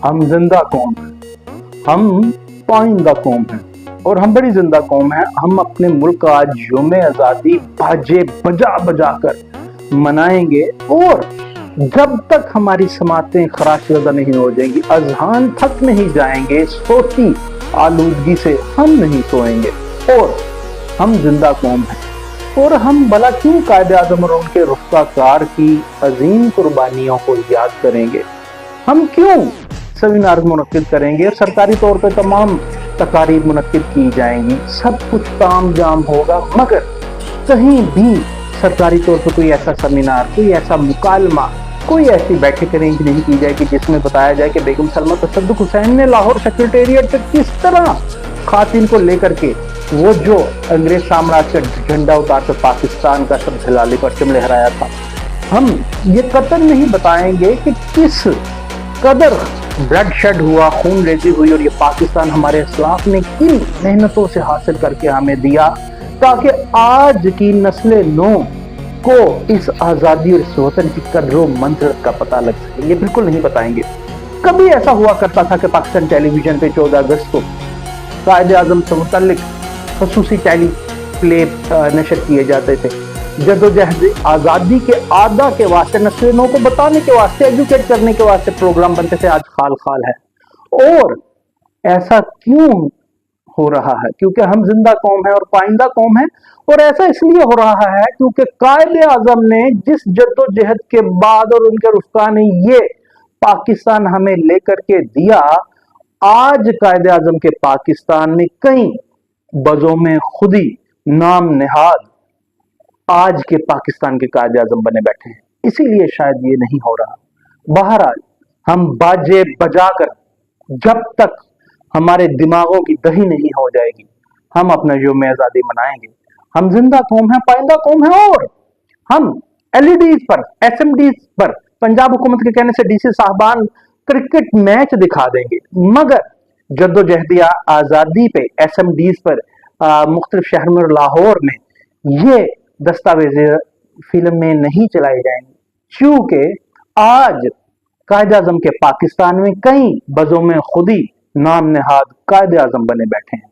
ہم زندہ قوم ہیں، ہم پائندہ قوم ہیں اور ہم بڑی زندہ قوم ہیں۔ ہم اپنے ملک کا آج یوم آزادی باجے بجا بجا کر منائیں گے، اور جب تک ہماری سماعتیں خراش زدہ نہیں ہو جائیں گی، اذہان تھک نہیں جائیں گے، صوتی آلودگی سے ہم نہیں سوئیں گے، اور ہم زندہ قوم ہیں۔ اور ہم بھلا کیوں قائد اعظم اور ان کے رفقا کار کی عظیم قربانیوں کو یاد کریں گے؟ ہم کیوں سیمینار منعقد کریں گے؟ سرکاری طور پہ تمام تقاریب منعقد کی جائیں گی، سب کچھ تام جام ہوگا، مگر کہیں بھی سرکاری طور پہ کوئی ایسا سیمینار، کوئی ایسا مکالمہ، کوئی ایسی بیٹھک ارینج نہیں کی جائے کہ جس میں بتایا جائے کہ بیگم سلمہ تصدق حسین نے لاہور سیکریٹریٹ سے کس طرح خواتین کو لے کر کے وہ جو انگریز سامراج کا جھنڈا اتار کر پاکستان کا سب ہلالی پرچم لہرایا تھا۔ ہم یہ قطعاً نہیں بتائیں گے کہ کس قدر بلڈ شیڈ ہوا، خون ریزی ہوئی، اور یہ پاکستان ہمارے اسلاف نے کن محنتوں سے حاصل کر کے ہمیں دیا تاکہ آج کی نسل نو کو اس آزادی اور اس وطن کی قدر و منزلت کا پتہ لگ سکے۔ یہ بالکل نہیں بتائیں گے۔ کبھی ایسا ہوا کرتا تھا کہ پاکستان ٹیلی ویژن پہ 14 اگست کو قائد اعظم سے متعلق خصوصی ٹیلی پلے نشر کیے جاتے تھے، جدوجہد آزادی کے آدھا کے واسطے، نسل نو کو بتانے کے واسطے، ایجوکیٹ کرنے کے واسطے پروگرام بنتے تھے۔ آج خال خال ہے۔ اور ایسا کیوں ہو رہا ہے؟ کیونکہ ہم زندہ قوم ہیں اور پائندہ قوم ہیں، اور ایسا اس لیے ہو رہا ہے کیونکہ قائد اعظم نے جس جدوجہد کے بعد اور ان کے رفقا نے یہ پاکستان ہمیں لے کر کے دیا، آج قائد اعظم کے پاکستان میں کئی بزوم خودی نام نہاد آج کے پاکستان کے قائد اعظم بنے بیٹھے ہیں، اسی لیے شاید یہ نہیں ہو رہا۔ بہرحال ہم باجے بجا کر جب تک ہمارے دماغوں کی دہی نہیں ہو جائے گی، ہم اپنا یوم آزادی منائیں گے۔ ہم زندہ قوم ہیں، پائندہ قوم ہیں، اور ہم ایل ای ڈیز پر، ایس ایم ڈیز پر پنجاب حکومت کے کہنے سے ڈی سی صاحبان کرکٹ میچ دکھا دیں گے، مگر جدوجہد آزادی پہ ایس ایم ڈیز پر مختلف شہر میں اور لاہور میں یہ دستاویز فلمیں نہیں چلائی جائیں گی، چونکہ آج قائد اعظم کے پاکستان میں کئی بزوم خودی نام نہاد قائد اعظم بنے بیٹھے ہیں۔